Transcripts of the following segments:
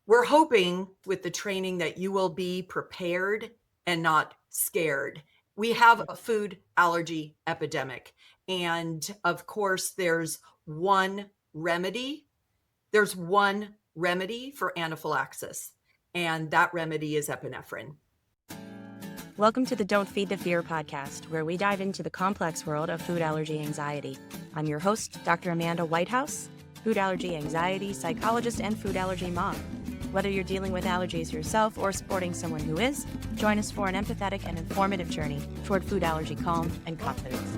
We're hoping with the training that you will be prepared and not scared. We have a food allergy epidemic. And of course, there's one remedy. There's one remedy for anaphylaxis, and that remedy is epinephrine. Welcome to the Don't Feed the Fear podcast, where we dive into the complex world of food allergy anxiety. I'm your host, Dr. Amanda Whitehouse, food allergy anxiety psychologist and food allergy mom. Whether you're dealing with allergies yourself or supporting someone who is, join us for an empathetic and informative journey toward food allergy calm and confidence.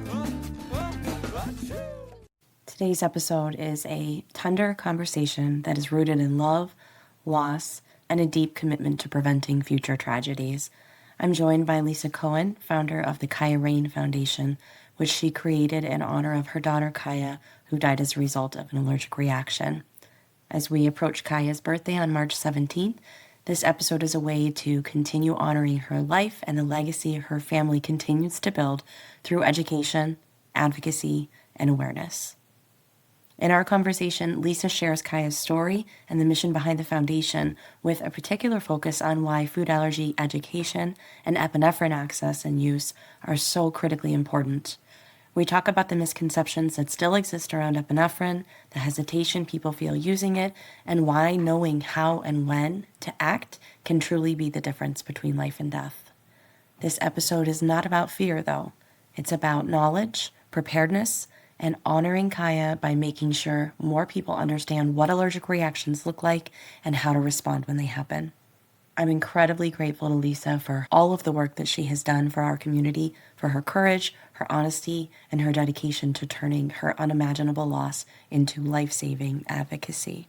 Today's episode is a tender conversation that is rooted in love, loss, and a deep commitment to preventing future tragedies. I'm joined by Lisa Cohen, founder of the Kyah Rayne Foundation, which she created in honor of her daughter Kyah, who died as a result of an allergic reaction. As we approach Kyah's birthday on March 17th, this episode is a way to continue honoring her life and the legacy her family continues to build through education, advocacy, and awareness. In our conversation, Lisa shares Kyah's story and the mission behind the foundation, with a particular focus on why food allergy education and epinephrine access and use are so critically important. We talk about the misconceptions that still exist around epinephrine, the hesitation people feel using it, and why knowing how and when to act can truly be the difference between life and death. This episode is not about fear, though. It's about knowledge, preparedness, and honoring Kyah by making sure more people understand what allergic reactions look like and how to respond when they happen. I'm incredibly grateful to Lisa for all of the work that she has done for our community, for her courage, her honesty, and her dedication to turning her unimaginable loss into life-saving advocacy.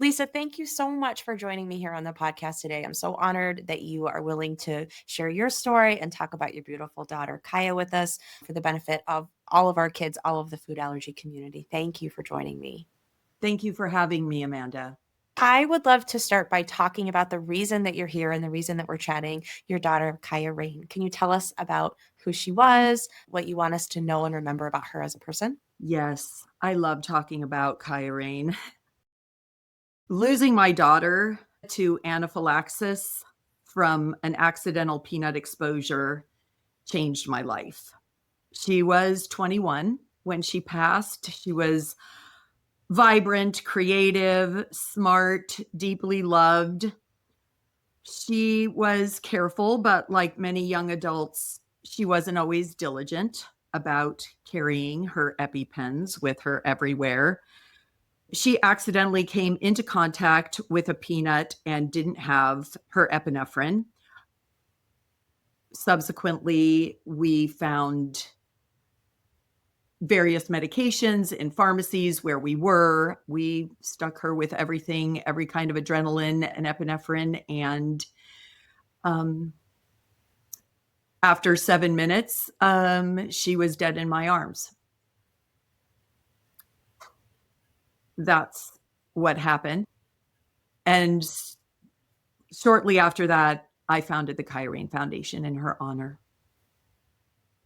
Lisa, thank you so much for joining me here on the podcast today. I'm so honored that you are willing to share your story and talk about your beautiful daughter, Kyah, with us for the benefit of all of our kids, all of the food allergy community. Thank you for joining me. Thank you for having me, Amanda. I would love to start by talking about the reason that you're here and the reason that we're chatting, your daughter, Kyah Rayne. Can you tell us about who she was, what you want us to know and remember about her as a person? Yes, I love talking about Kyah Rayne. Losing my daughter to anaphylaxis from an accidental peanut exposure changed my life. She was 21 when she passed. She was vibrant, creative, smart, deeply loved. She was careful, but like many young adults, she wasn't always diligent about carrying her EpiPens with her everywhere. She accidentally came into contact with a peanut and didn't have her epinephrine. Subsequently, we found various medications in pharmacies where we were. We stuck her with everything, every kind of adrenaline and epinephrine. And after 7 minutes, she was dead in my arms. That's what happened. And shortly after that, I founded the Kyah Rayne Foundation in her honor.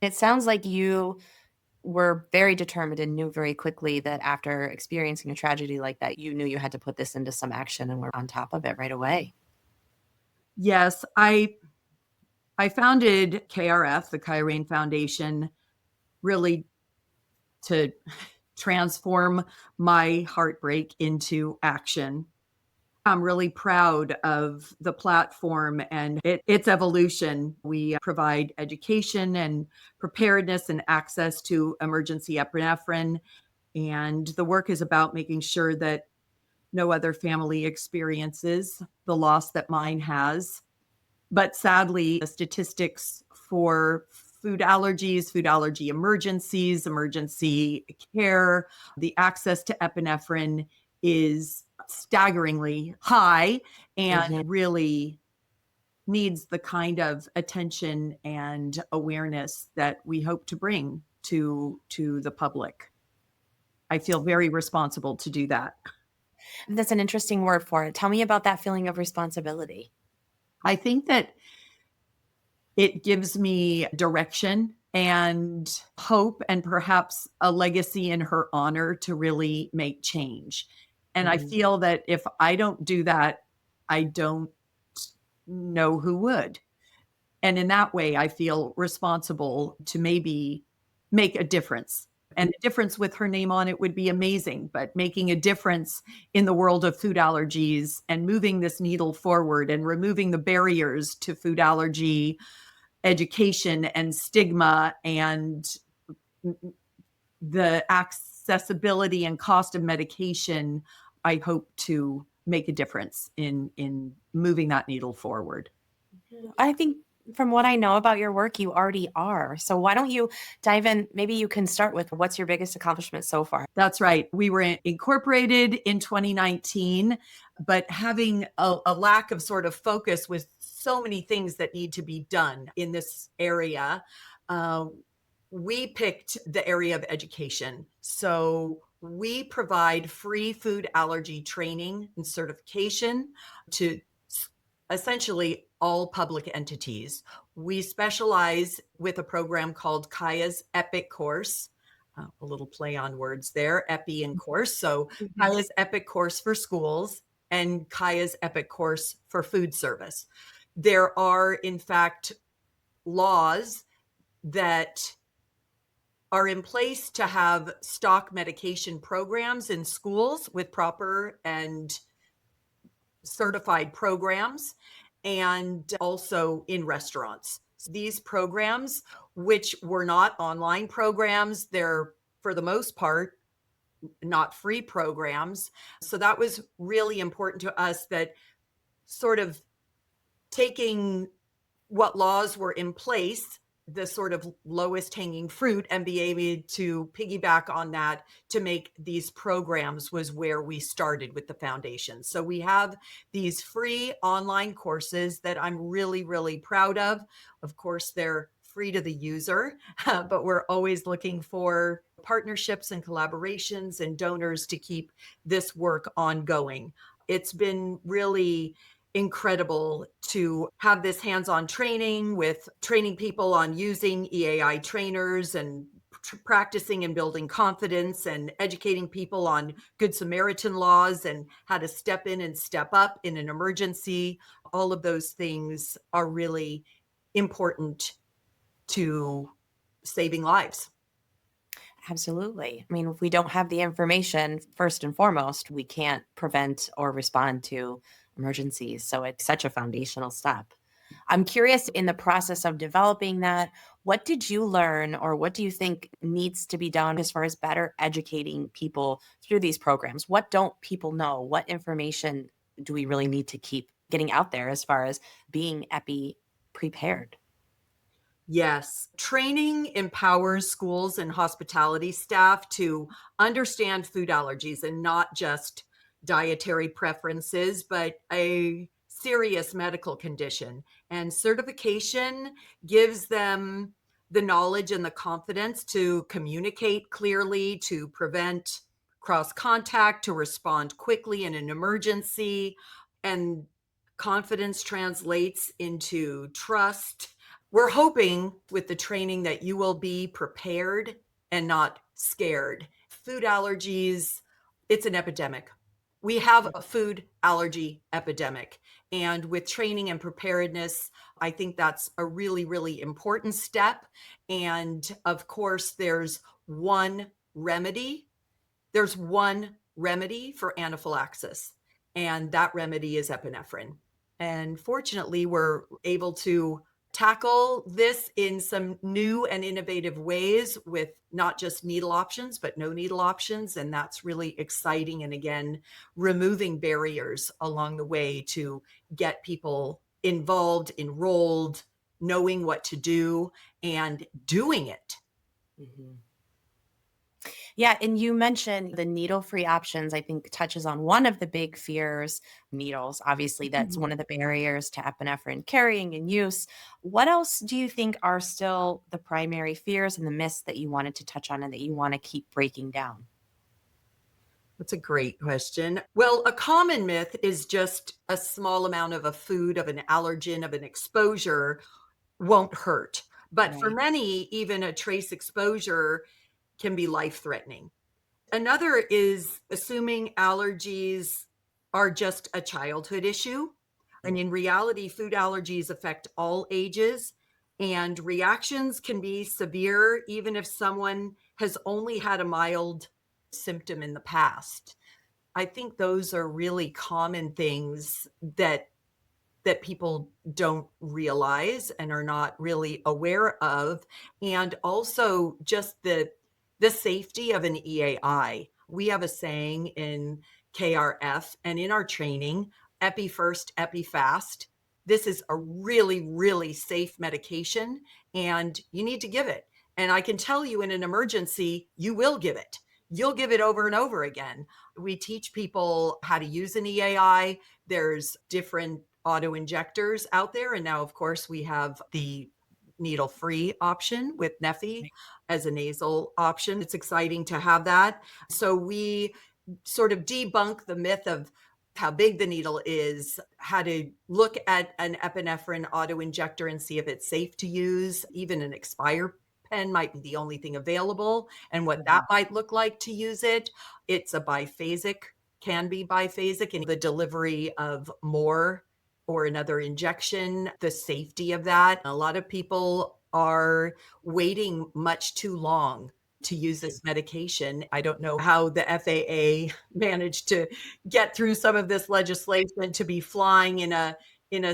It sounds like you were very determined and knew very quickly that after experiencing a tragedy like that, you knew you had to put this into some action and were on top of it right away. Yes, I founded KRF, the Kyah Rayne Foundation, really to transform my heartbreak into action. I'm really proud of the platform and its evolution. We provide education and preparedness and access to emergency epinephrine. And the work is about making sure that no other family experiences the loss that mine has. But sadly, the statistics for food allergies, food allergy emergencies, emergency care, the access to epinephrine is staggeringly high and really needs the kind of attention and awareness that we hope to bring to the public. I feel very responsible to do that. That's an interesting word for it. Tell me about that feeling of responsibility. I think that it gives me direction and hope and perhaps a legacy in her honor to really make change. And I feel that if I don't do that I don't know who would. And in that way, I feel responsible to maybe make a difference. And a difference with her name on it would be amazing, but making a difference in the world of food allergies and moving this needle forward and removing the barriers to food allergy education and stigma and the accessibility and cost of medication, I hope to make a difference in moving that needle forward. I think from what I know about your work, you already are. So why don't you dive in? Maybe you can start with what's your biggest accomplishment so far? That's right. We were incorporated in 2019, but having a lack of sort of focus with so many things that need to be done in this area, we picked the area of education. So we provide free food allergy training and certification to essentially all public entities. We specialize with a program called Kyah's Epic Course. A little play on words there, epi and course. So Kyah's Epic Course for schools and Kyah's Epic Course for food service. There are, in fact, laws that are in place to have stock medication programs in schools with proper and certified programs, and also in restaurants. So these programs, which were not online programs, they're for the most part not free programs. So that was really important to us, that sort of taking what laws were in place, the sort of lowest hanging fruit, and be able to piggyback on that to make these programs was where we started with the foundation. So we have these free online courses that I'm really, really proud of. Of course, they're free to the user, but we're always looking for partnerships and collaborations and donors to keep this work ongoing. It's been really incredible to have this hands-on training with training people on using EAI trainers and practicing and building confidence and educating people on Good Samaritan laws and how to step in and step up in an emergency. All of those things are really important to saving lives. Absolutely. I mean, if we don't have the information, first and foremost, we can't prevent or respond to emergencies. So it's such a foundational step. I'm curious, in the process of developing that, what did you learn or what do you think needs to be done as far as better educating people through these programs? What don't people know? What information do we really need to keep getting out there as far as being epi prepared? Yes. Training empowers schools and hospitality staff to understand food allergies and not just dietary preferences, but a serious medical condition. And certification gives them the knowledge and the confidence to communicate clearly, to prevent cross contact, to respond quickly in an emergency. And confidence translates into trust. We're hoping with the training that you will be prepared and not scared. Food allergies, it's an epidemic. We have a food allergy epidemic. And with training and preparedness, I think that's a really, really important step. And of course, there's one remedy. There's one remedy for anaphylaxis, and that remedy is epinephrine. And fortunately, we're able to tackle this in some new and innovative ways with not just needle options, but no needle options. And that's really exciting. And again, removing barriers along the way to get people involved, enrolled, knowing what to do, and doing it. Mhm. Yeah, and you mentioned the needle-free options, I think touches on one of the big fears, needles. Obviously, that's one of the barriers to epinephrine carrying and use. What else do you think are still the primary fears and the myths that you wanted to touch on and that you want to keep breaking down? That's a great question. Well, a common myth is just a small amount of a food, of an allergen, of an exposure won't hurt. But for Right. many, even a trace exposure can be life threatening. Another is assuming allergies are just a childhood issue. And in reality, food allergies affect all ages, and reactions can be severe even if someone has only had a mild symptom in the past. I think those are really common things that people don't realize and are not really aware of, and also just the safety of an EAI. We have a saying in KRF and in our training, epi first, epi fast. This is a really, really safe medication, and you need to give it. And I can tell you, in an emergency, you will give it. You'll give it over and over again. We teach people how to use an EAI. There's different auto injectors out there. And now, of course, we have the needle free option with Neffy as a nasal option. It's exciting to have that. So we sort of debunk the myth of how big the needle is, how to look at an epinephrine auto injector and see if it's safe to use. Even an expire pen might be the only thing available, and what that might look like to use it. It's a biphasic, can be biphasic, and the delivery of more or another injection, the safety of that. A lot of people are waiting much too long to use this medication. I don't know how the FAA managed to get through some of this legislation to be flying in a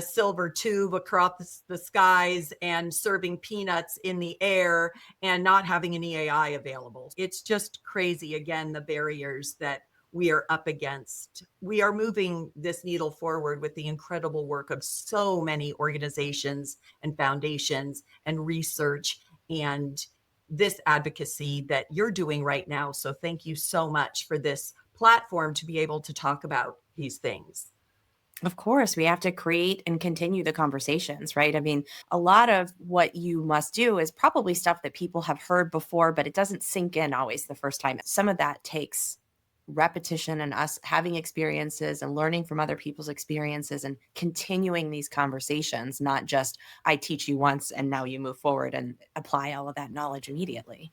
silver tube across the skies and serving peanuts in the air and not having an EAI available. It's just crazy, again, the barriers that we are up against. We are moving this needle forward with the incredible work of so many organizations and foundations and research and this advocacy that you're doing right now. So thank you so much for this platform to be able to talk about these things. Of course, we have to create and continue the conversations, right? I mean, a lot of what you must do is probably stuff that people have heard before, but it doesn't sink in always the first time. Some of that takes repetition and us having experiences and learning from other people's experiences and continuing these conversations, not just I teach you once and now you move forward and apply all of that knowledge immediately.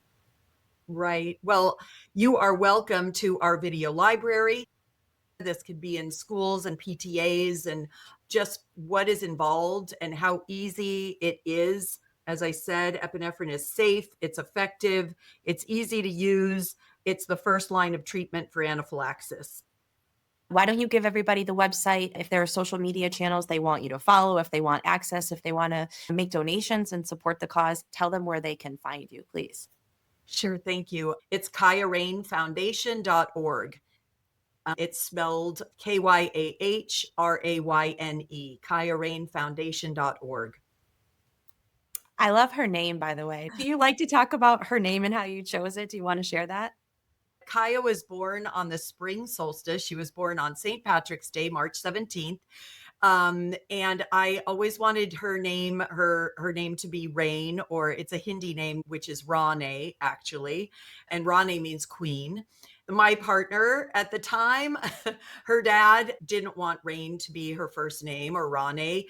Right. Well, you are welcome to our video library. This could be in schools and PTAs, and just what is involved and how easy it is. As I said, epinephrine is safe, it's effective, it's easy to use. It's the first line of treatment for anaphylaxis. Why don't you give everybody the website? If there are social media channels they want you to follow, if they want access, if they want to make donations and support the cause, tell them where they can find you, please. Sure, thank you. It's KyahRayneFoundation.org. It's spelled KYAHRAYNE, KyahRayneFoundation.org. I love her name, by the way. Do you like to talk about her name and how you chose it? Do you want to share that? Kyah was born on the spring solstice. She was born on St. Patrick's Day, March 17th. And I always wanted her name to be Rain, or it's a Hindi name, which is Rane, actually. And Rane means queen. My partner at the time, her dad didn't want Rain to be her first name, or Rane.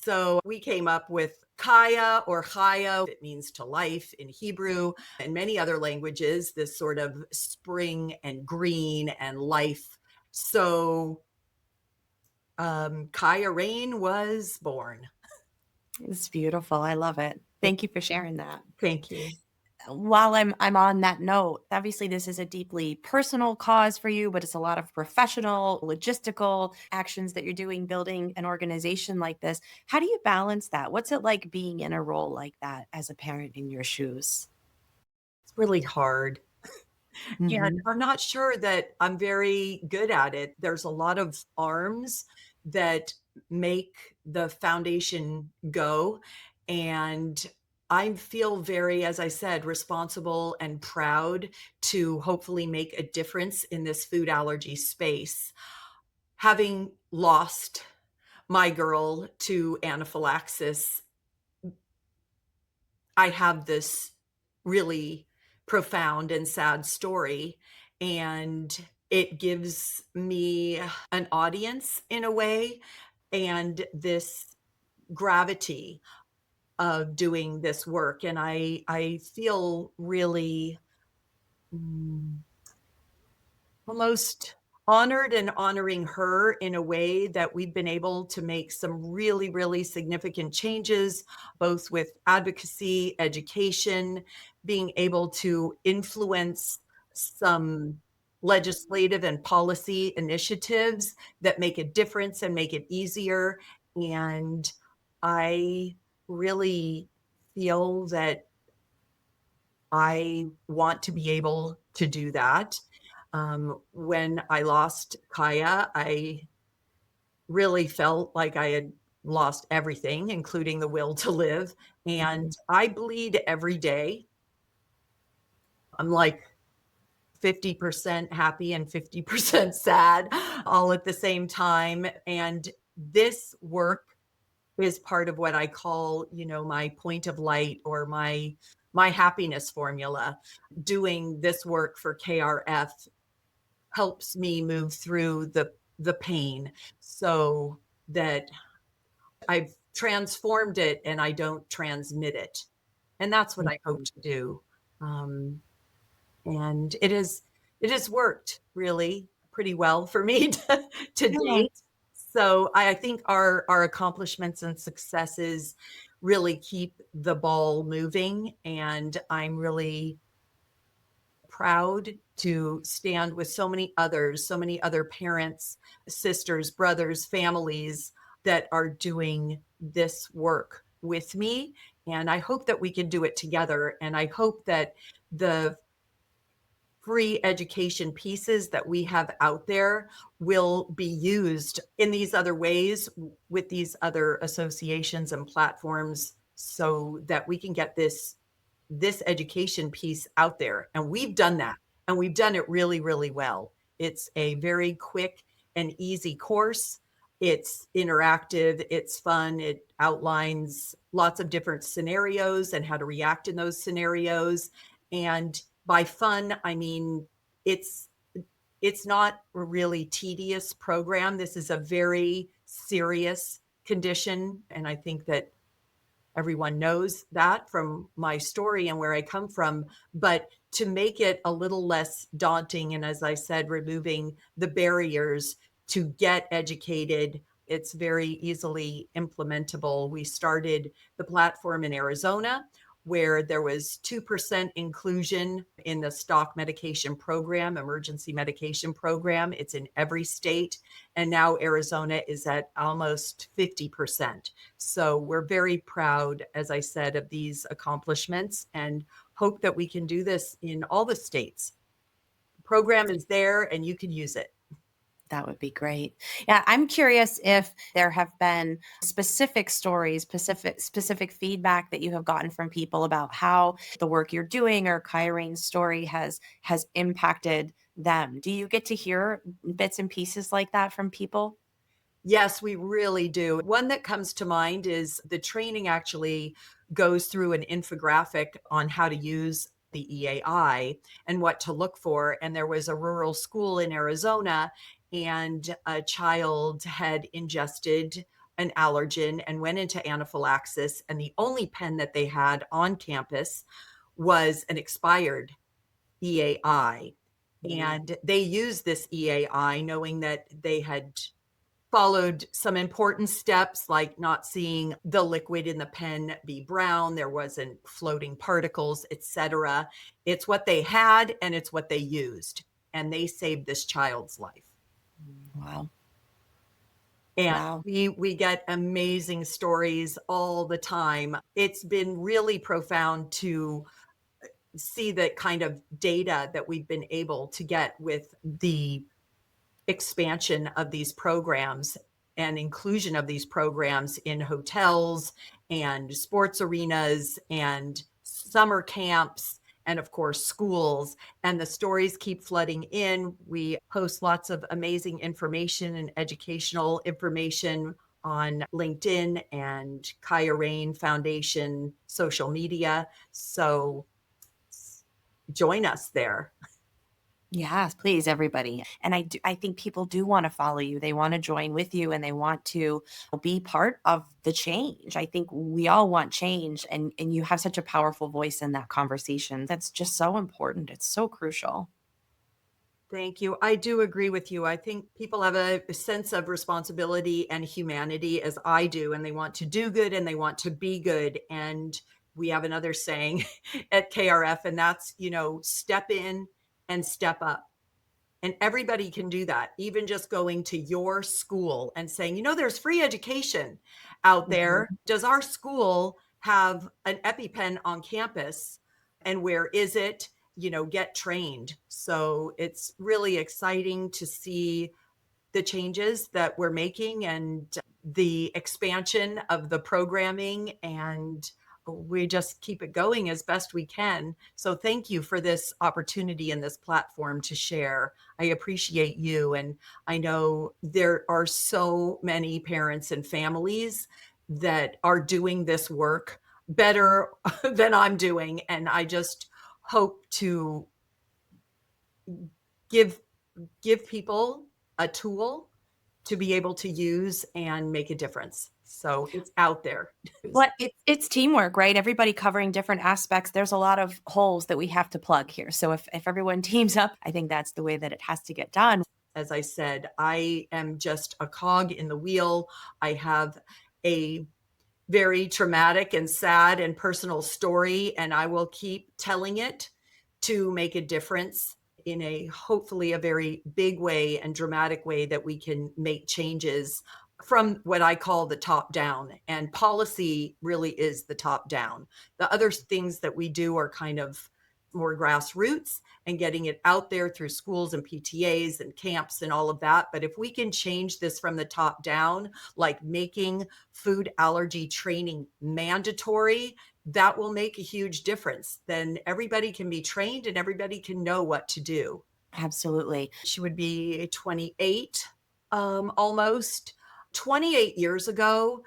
So we came up with Kyah or Chaya. It means to life in Hebrew and many other languages, this sort of spring and green and life. So Kyah Rayne was born. It's beautiful. I love it. Thank you for sharing that. Thank you. While I'm on that note, obviously this is a deeply personal cause for you, but it's a lot of professional, logistical actions that you're doing building an organization like this. How do you balance that? What's it like being in a role like that as a parent in your shoes? It's really hard. And I'm not sure that I'm very good at it. There's a lot of arms that make the foundation go. And I feel very, as I said, responsible and proud to hopefully make a difference in this food allergy space. Having lost my girl to anaphylaxis, I have this really profound and sad story, and it gives me an audience in a way, and this gravity of doing this work. And I feel really almost honored and honoring her in a way that we've been able to make some really, really significant changes, both with advocacy, education, being able to influence some legislative and policy initiatives that make a difference and make it easier. And I really feel that I want to be able to do that. When I lost Kyah, I really felt like I had lost everything, including the will to live. And I bleed every day. I'm like 50% happy and 50% sad all at the same time. And this work is part of what I call, my point of light or my happiness formula. Doing this work for KRF helps me move through the pain so that I've transformed it and I don't transmit it. And that's what I hope to do. Um, and it has worked really pretty well for me to Yeah. date. So I think our accomplishments and successes really keep the ball moving, and I'm really proud to stand with so many others, so many other parents, sisters, brothers, families that are doing this work with me. And I hope that we can do it together. And I hope that the free education pieces that we have out there will be used in these other ways with these other associations and platforms so that we can get this education piece out there. And we've done that, and we've done it really, really well. It's a very quick and easy course. It's interactive, it's fun, it outlines lots of different scenarios and how to react in those scenarios. And by fun, I mean it's it's not a really tedious program. This is a very serious condition, and I think that everyone knows that from my story and where I come from. But to make it a little less daunting, and as I said, removing the barriers to get educated, it's very easily implementable. We started the platform in Arizona, where there was 2% inclusion in the stock medication program, emergency medication program. It's in every state. And now Arizona is at almost 50%. So we're very proud, as I said, of these accomplishments and hope that we can do this in all the states. The program is there and you can use it. That would be great. Yeah, I'm curious if there have been specific stories, specific feedback that you have gotten from people about how the work you're doing or Kyah Rayne's story has impacted them. Do you get to hear bits and pieces like that from people? Yes, we really do. One that comes to mind is the training actually goes through an infographic on how to use the EAI and what to look for. And there was a rural school in Arizona, and a child had ingested an allergen and went into anaphylaxis. And the only pen that they had on campus was an expired EAI. And they used this EAI knowing that they had followed some important steps like not seeing the liquid in the pen be brown, there wasn't floating particles, etc. It's what they had and it's what they used, and they saved this child's life. Wow. And Wow. we get amazing stories all the time. It's been really profound to see the kind of data that we've been able to get with the expansion of these programs and inclusion of these programs in hotels and sports arenas and summer camps and of course schools. And the stories keep flooding in. We post lots of amazing information and educational information on LinkedIn and Kyah Rayne Foundation social media. So join us there. Yes, please, everybody. And I think people do want to follow you. They want to join with you and they want to be part of the change. I think we all want change, and you have such a powerful voice in that conversation. That's just so important. It's so crucial. Thank you. I do agree with you. I think people have a sense of responsibility and humanity, as I do, and they want to do good and they want to be good. And we have another saying at KRF, and that's, step in and step up. And everybody can do that, even just going to your school and saying, there's free education out there. Mhm. Does our school have an EpiPen on campus? And where is it? Get trained. So it's really exciting to see the changes that we're making and the expansion of the programming, and we just keep it going as best we can. So thank you for this opportunity and this platform to share. I appreciate you. And I know there are so many parents and families that are doing this work better than I'm doing. And I just hope to give people a tool to be able to use and make a difference. So it's out there. Well, it's teamwork, right? Everybody covering different aspects. There's a lot of holes that we have to plug here. So if everyone teams up, I think that's the way that it has to get done. As I said, I am just a cog in the wheel. I have a very traumatic and sad and personal story, and I will keep telling it to make a difference in a hopefully a very big way and dramatic way that we can make changes from what I call the top down. And policy really is the top down. The other things that we do are kind of more grassroots and getting it out there through schools and PTAs and camps and all of that. But if we can change this from the top down, like making food allergy training mandatory, that will make a huge difference. Then everybody can be trained and everybody can know what to do. Absolutely. She would be 28, almost. 28 years ago,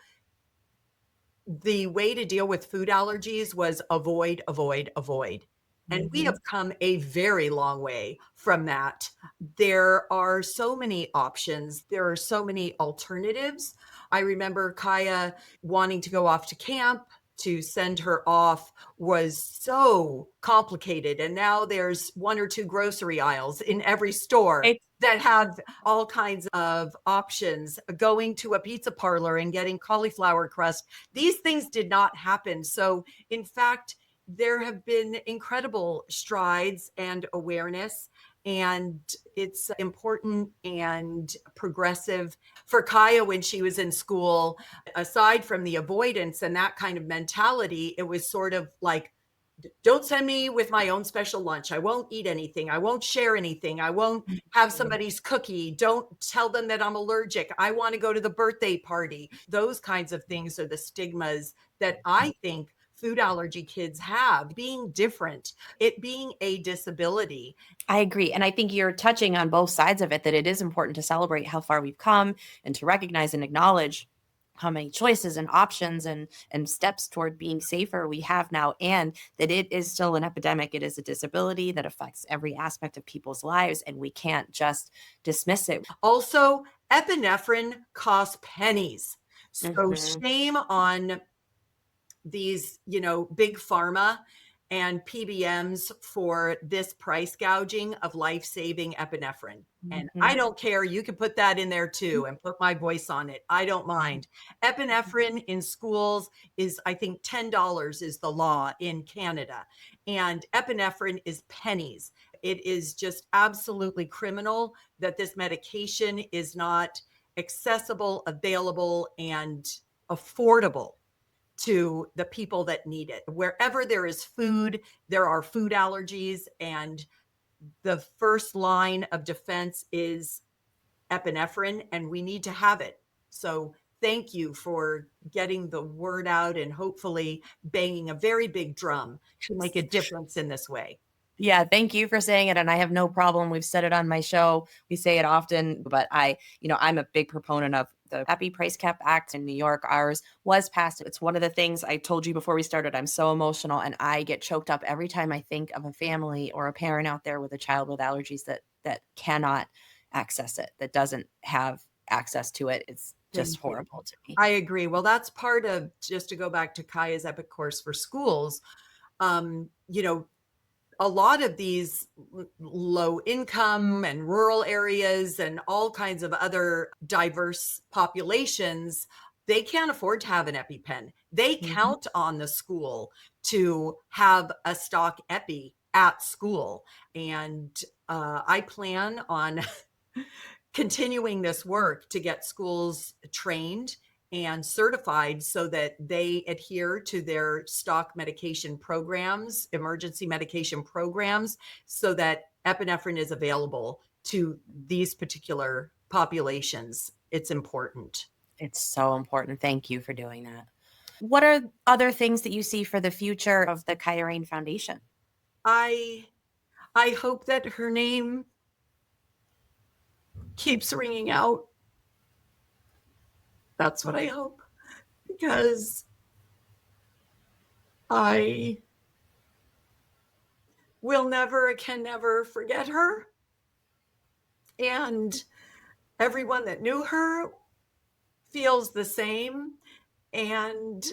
the way to deal with food allergies was avoid, avoid, avoid. And we Mhm. have come a very long way from that. There are so many options. There are so many alternatives. I remember Kyah wanting to go off to camp. To send her off was so complicated. And now there's one or two grocery aisles in every store It's that have all kinds of options. Going to a pizza parlor and getting cauliflower crust, these things did not happen. So, in fact, there have been incredible strides and awareness, and it's important and progressive. For Kyah, when she was in school, aside from the avoidance and that kind of mentality, it was sort of like, don't send me with my own special lunch. I won't eat anything. I won't share anything. I won't have somebody's cookie. Don't tell them that I'm allergic. I want to go to the birthday party. Those kinds of things are the stigmas that I think food allergy kids have. Being different, it being a disability. I agree. And I think you're touching on both sides of it, that it is important to celebrate how far we've come and to recognize and acknowledge how many choices and options and steps toward being safer we have now, and that it is still an epidemic. It is a disability that affects every aspect of people's lives, and we can't just dismiss it. Also, epinephrine costs pennies. So Mhm. shame on these, big pharma and PBMs for this price gouging of life-saving epinephrine. And I Mhm. don't care. You can put that in there too and put my voice on it. I don't mind. Epinephrine in schools is, I think, $10 is the law in Canada. And epinephrine is pennies. It is just absolutely criminal that this medication is not accessible, available, and affordable to the people that need it. Wherever there is food, there are food allergies, and the first line of defense is epinephrine, and we need to have it. So thank you for getting the word out and hopefully banging a very big drum to make a difference in this way. Yeah, thank you for saying it. And I have no problem. We've said it on my show. We say it often, but I'm a big proponent of the Epi Price Cap Act in New York. Ours was passed. It's one of the things I told you before we started. I'm so emotional and I get choked up every time I think of a family or a parent out there with a child with allergies that cannot access it, that doesn't have access to it. It's just Thank you. horrible to me. I agree. Well, that's part of, just to go back to Kaya's Epic course for schools. Um, you know, a lot of these low income and rural areas and all kinds of other diverse populations, they can't afford to have an EpiPen. They count on the school to have a stock epi at school. And I plan on continuing this work to get schools trained and certified so that they adhere to their stock medication programs, emergency medication programs, so that epinephrine is available to these particular populations. It's important. It's so important. Thank you for doing that. What are other things that you see for the future of the Kyah Rayne Foundation? I hope that her name keeps ringing out. That's what I hope, because I can never forget her. And everyone that knew her feels the same. And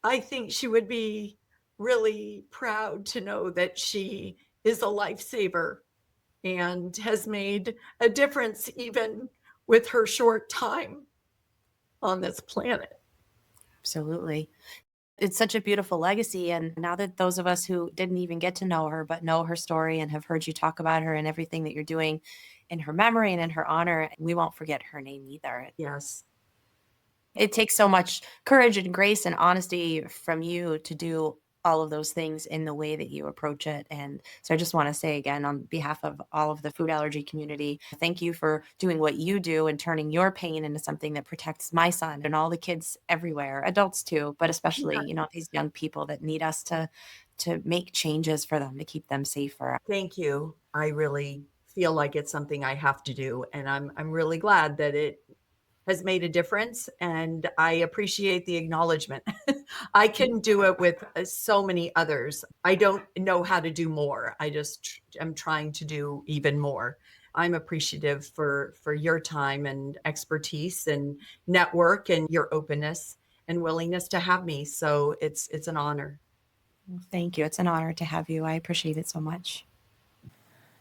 I think she would be really proud to know that she is a lifesaver and has made a difference even with her short time on this planet. Absolutely. It's such a beautiful legacy. And now that those of us who didn't even get to know her, but know her story and have heard you talk about her and everything that you're doing in her memory and in her honor, we won't forget her name either. Yes. It takes so much courage and grace and honesty from you to do all of those things in the way that you approach it. And so I just want to say again, on behalf of all of the food allergy community, thank you for doing what you do and turning your pain into something that protects my son and all the kids everywhere, adults too, but especially, these young people that need us to make changes for them, to keep them safer. Thank you. I really feel like it's something I have to do. And I'm really glad that it has made a difference, and I appreciate the acknowledgement. I can do it with so many others. I don't know how to do more. I just am trying to do even more. I'm appreciative for your time and expertise and network and your openness and willingness to have me. So it's an honor. Thank you. It's an honor to have you. I appreciate it so much.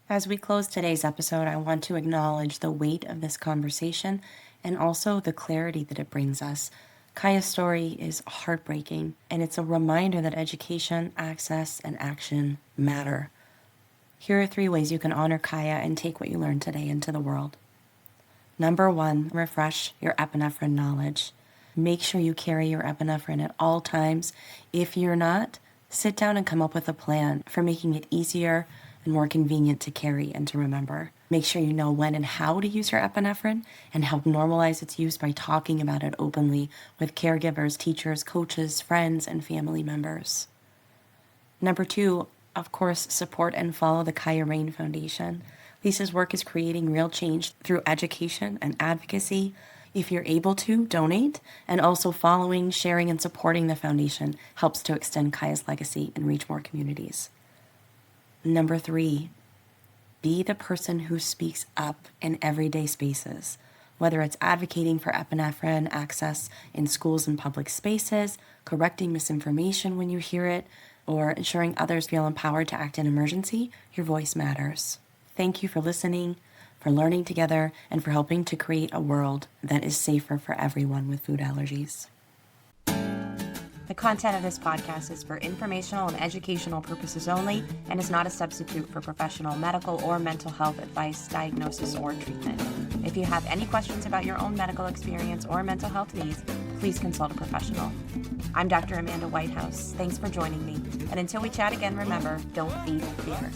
As we close today's episode, I want to acknowledge the weight of this conversation and also the clarity that it brings us. Kyah's story is heartbreaking, and it's a reminder that education, access, and action matter. Here are 3 ways you can honor Kyah and take what you learned today into the world. Number 1, refresh your epinephrine knowledge. Make sure you carry your epinephrine at all times. If you're not, sit down and come up with a plan for making it easier and more convenient to carry and to remember. Make sure you know when and how to use your epinephrine and help normalize its use by talking about it openly with caregivers, teachers, coaches, friends, and family members. Number 2, of course, support and follow the Kyah Rayne Foundation. Lisa's work is creating real change through education and advocacy. If you're able to, donate, and also following, sharing, and supporting the foundation helps to extend Kyah's legacy and reach more communities. Number 3, be the person who speaks up in everyday spaces, whether it's advocating for epinephrine access in schools and public spaces, correcting misinformation when you hear it, or ensuring others feel empowered to act in emergency. Your voice matters. Thank you for listening, for learning together, and for helping to create a world that is safer for everyone with food allergies. The content of this podcast is for informational and educational purposes only and is not a substitute for professional medical or mental health advice, diagnosis, or treatment. If you have any questions about your own medical experience or mental health needs, please consult a professional. I'm Dr. Amanda Whitehouse. Thanks for joining me. And until we chat again, remember, don't feed fear.